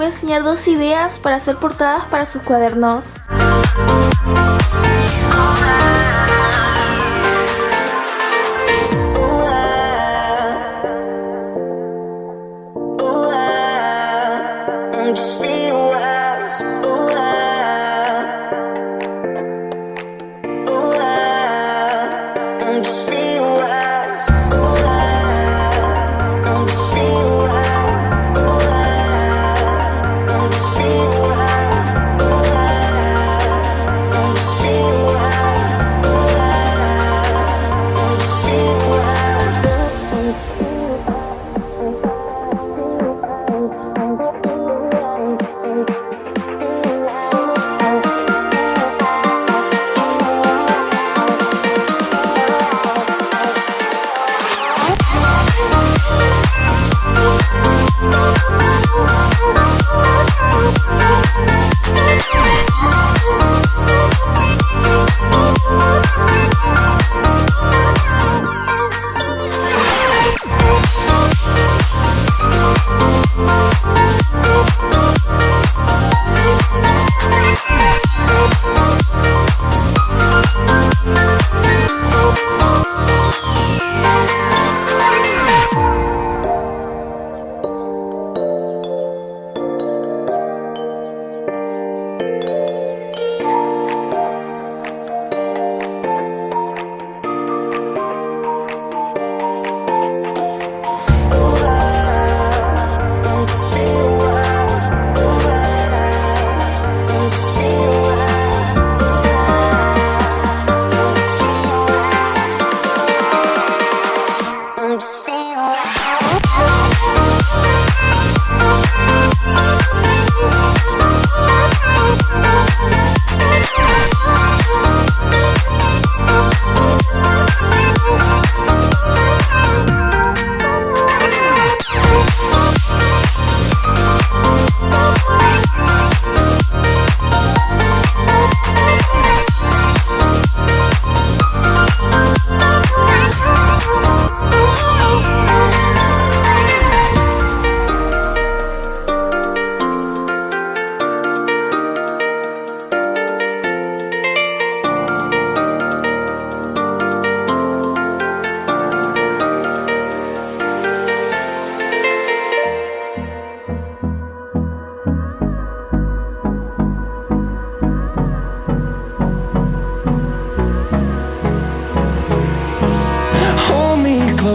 a enseñar 2 ideas para hacer portadas para sus cuadernos.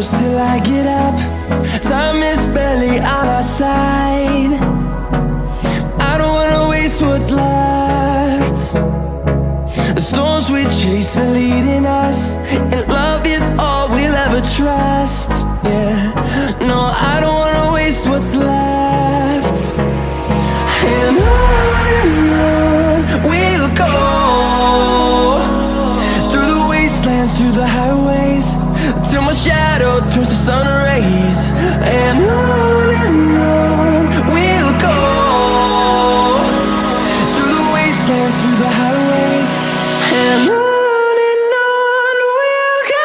Till I get up, time is barely on our side. I don't wanna waste what's left. The storms we chase are leading us, and love is all we'll ever trust. Yeah, no, I don't wanna waste what's left. And on we'll go, through the wastelands, through the highways, till my shadow turns to sun rays. And on we'll go, through the wastelands, through the highways, and on we'll go.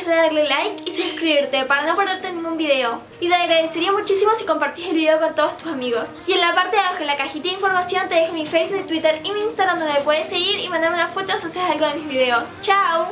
olvides de darle like y suscribirte para no perderte ningún video. Y te agradecería muchísimo si compartís el video con todos tus amigos. Y en la parte de abajo en la cajita de información te dejo mi Facebook, Twitter y mi Instagram donde me puedes seguir y mandarme unas fotos si haces algo de mis videos. ¡Chao!